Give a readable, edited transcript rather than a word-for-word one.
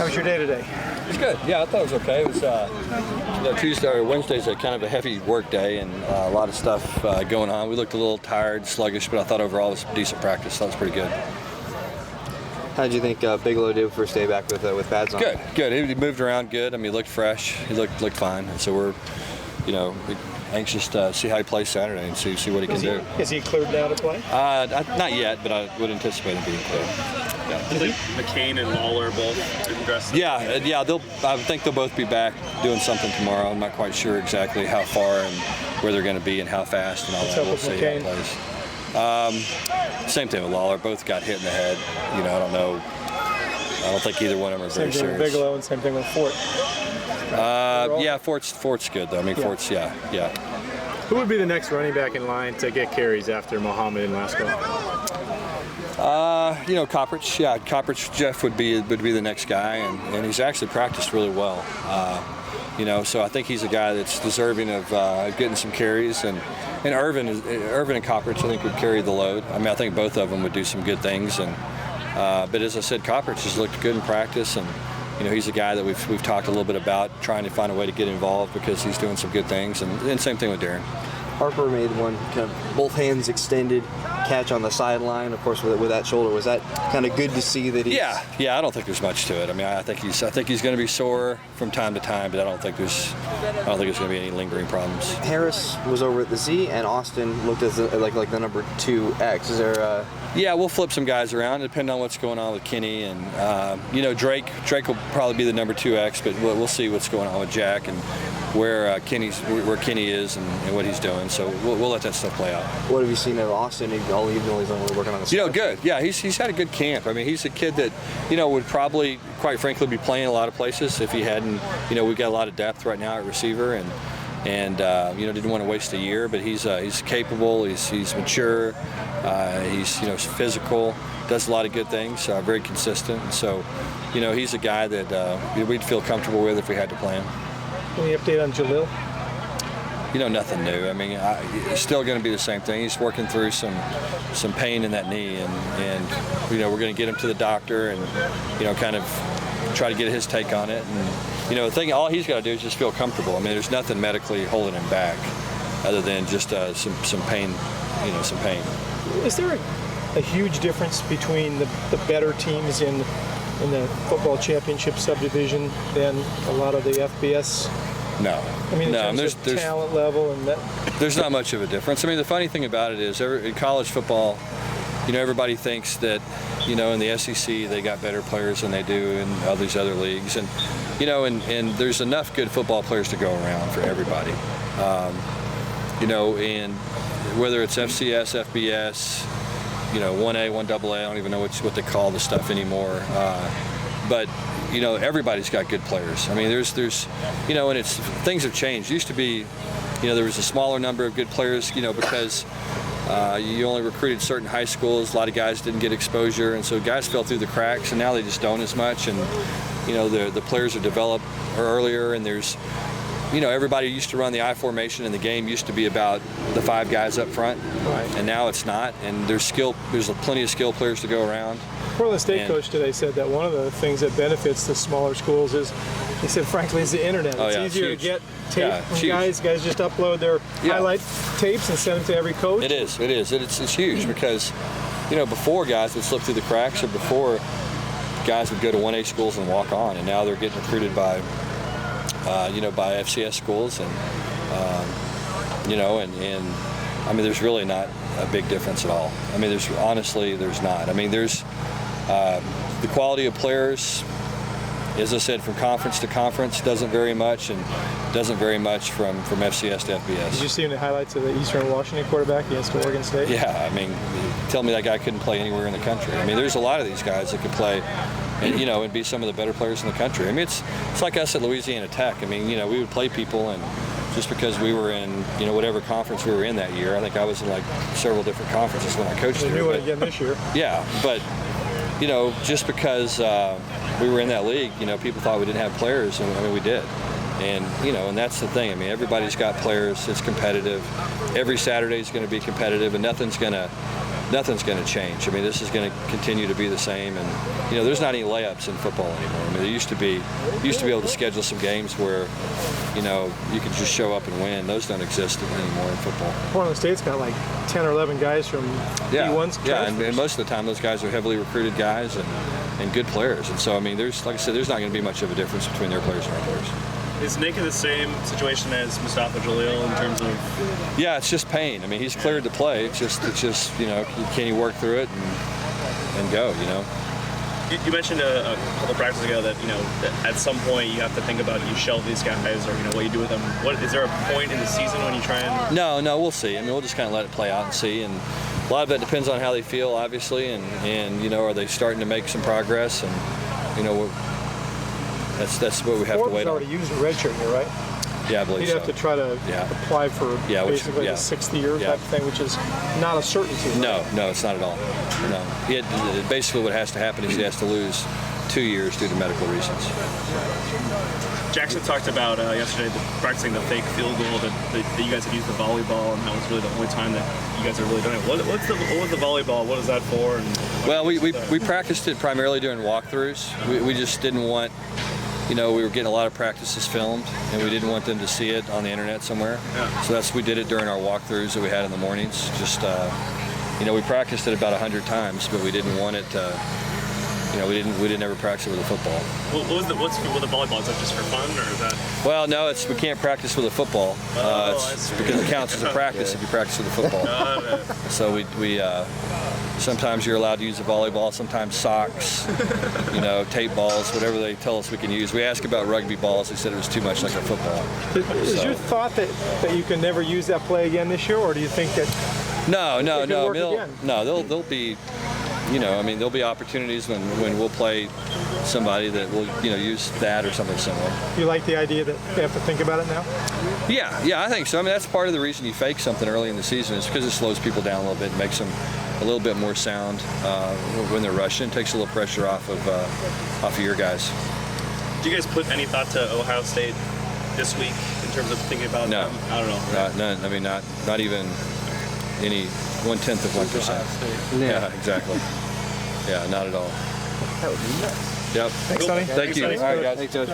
How was your day today? It's good. Yeah, I thought it was okay. It was Tuesday or Wednesday's a kind of a heavy work day and a lot of stuff going on. We looked a little tired, sluggish, but I thought overall it was a decent practice. That was pretty good. How did you think Bigelow did first day back with pads on? Good. He moved around good. I mean, he looked fresh. He looked fine. And so we're, anxious to see how he plays Saturday and see what he can do. Is he cleared now to play? Not yet, but I would anticipate him being cleared. Yeah. I think McCain and Lawler both didn't dress. Yeah. I think they'll both be back doing something tomorrow. I'm not quite sure exactly how far and where they're going to be and how fast and all that. We'll see how it plays. Same thing with Lawler. Both got hit in the head. I don't know. I don't think either one of them are very serious. Same thing with Bigelow and same thing with Fort. Fort's good though. I mean, Fort's yeah. Who would be the next running back in line to get carries after Muhammad and Lasco? Copperidge. Yeah, Copperidge. Jeff would be the next guy, and he's actually practiced really well. So I think he's a guy that's deserving of getting some carries, and Irvin and Copperidge I think would carry the load. I mean, I think both of them would do some good things, and but as I said, Copperidge has looked good in practice, and he's a guy that we've talked a little bit about trying to find a way to get involved because he's doing some good things, and same thing with Darren. Harper made one kind of both hands extended catch on the sideline, of course, with that shoulder. Was that kind of good to see that he's... Yeah. I don't think there's much to it. I mean, I think he's going to be sore from time to time, but I don't think there's going to be any lingering problems. Harris was over at the Z, and Austin looked as like the number 2X. Is there? Yeah, we'll flip some guys around depending on what's going on with Kenny, and Drake will probably be the number 2X, but we'll see what's going on with Jack and where Kenny is and what he's doing. So we'll let that stuff play out. What have you seen of Austin? He's only working on the good. Yeah, he's had a good camp. I mean, he's a kid that would probably, quite frankly, be playing a lot of places if he hadn't. We've got a lot of depth right now at receiver, and didn't want to waste a year. But he's capable. He's mature. He's physical. Does a lot of good things. Very consistent. So he's a guy that we'd feel comfortable with if we had to play him. Any update on Jalil? Nothing new. I mean, it's still going to be the same thing. He's working through some pain in that knee, and we're going to get him to the doctor and kind of try to get his take on it. And the thing, all he's got to do is just feel comfortable. I mean, there's nothing medically holding him back other than just some pain. Some pain. Is there a huge difference between the better teams in the football championship subdivision than a lot of the FBS? No. I mean, in terms of talent level and that. There's not much of a difference. I mean, the funny thing about it is, in college football, everybody thinks that, in the SEC they got better players than they do in all these other leagues, and and there's enough good football players to go around for everybody. And whether it's FCS, FBS, 1A, 1AA, I don't even know what they call the stuff anymore. But everybody's got good players. I mean, there's and things have changed. It used to be, there was a smaller number of good players, because you only recruited certain high schools. A lot of guys didn't get exposure, and so guys fell through the cracks. And now they just don't as much. And the players are developed earlier, and there's. Everybody used to run the I formation, and the game used to be about the 5 guys up front, right. And now it's not. And there's plenty of skilled players to go around. Portland State coach today said that one of the things that benefits the smaller schools is, he said, frankly, is the internet. It's easier to get tape from guys. Guys just upload their highlight tapes and send them to every coach. It is. It's huge because, before guys would slip through the cracks, or before guys would go to 1A schools and walk on, and now they're getting recruited by by FCS schools, and and I mean, there's really not a big difference at all. I mean, there's not. I mean, there's the quality of players, as I said, from conference to conference doesn't vary much, and doesn't vary much from FCS to FBS. Did you see the highlights of the Eastern Washington quarterback against Oregon State? Yeah, I mean, tell me that guy couldn't play anywhere in the country. I mean, there's a lot of these guys that could play. And, and be some of the better players in the country. I mean, it's like us at Louisiana Tech. I mean, we would play people, and just because we were in, whatever conference we were in that year, I think I was in like several different conferences when I coached there. You knew it again this year. Yeah, but, just because we were in that league, people thought we didn't have players, and I mean, we did. And, and that's the thing. I mean, everybody's got players. It's competitive. Every Saturday is going to be competitive, and nothing's going to nothing's going to change. I mean, this is going to continue to be the same, and there's not any layups in football anymore. I mean, there used to be able to schedule some games where you could just show up and win. Those don't exist anymore in football. Portland State's got like 10 or 11 guys from D1's. Yeah, and most of the time those guys are heavily recruited guys and good players. And so, I mean, like I said, there's not going to be much of a difference between their players and our players. Is Nick in the same situation as Mustafa Jalil in terms of? Yeah, it's just pain. I mean, he's cleared to play. It's just can he work through it and go? You mentioned a couple practices ago that that at some point you have to think about you shelve these guys or what you do with them. Is there a point in the season when you try and? No, we'll see. I mean, we'll just kind of let it play out and see. And a lot of that depends on how they feel, obviously, and are they starting to make some progress? And that's what we have to wait on. Already used a red shirt here, right? Yeah, I believe so. He'd have to try to apply for basically a 6th year type of thing, which is not a certainty. Right? No, it's not at all. No. Basically what has to happen is he has to lose 2 years due to medical reasons. Jackson talked about yesterday practicing the fake field goal that you guys had used the volleyball, and that was really the only time that you guys are really doing it. What was the volleyball? What is that for? Well, we practiced it primarily during walkthroughs. We just didn't want, we were getting a lot of practices filmed, and we didn't want them to see it on the internet somewhere. Yeah. So we did it during our walkthroughs that we had in the mornings. Just, we practiced it about 100 times, but we didn't want it to. We didn't ever practice it with a football. What's with the volleyball? Is that just for fun, or is that? Well, no, we can't practice with a football. It's because it counts as a practice if you practice with a football. So we sometimes you're allowed to use a volleyball, sometimes socks, tape balls, whatever they tell us we can use. We asked about rugby balls. They said it was too much like a football. Is your thought that you can never use that play again this year, or do you think that? No. They'll be. There'll be opportunities when we'll play somebody that will, use that or something similar. You like the idea that they have to think about it now? Yeah, I think so. I mean, that's part of the reason you fake something early in the season is because it slows people down a little bit, and makes them a little bit more sound when they're rushing. It takes a little pressure off of your guys. Do you guys put any thought to Ohio State this week in terms of thinking about them? I don't know. None. I mean, not even any 1/10 of 1%. Yeah, exactly. Yeah, not at all. That would be nuts. Yep. Thanks, Sonny. Thank you. Sonny. All right, guys. Thanks, Judge.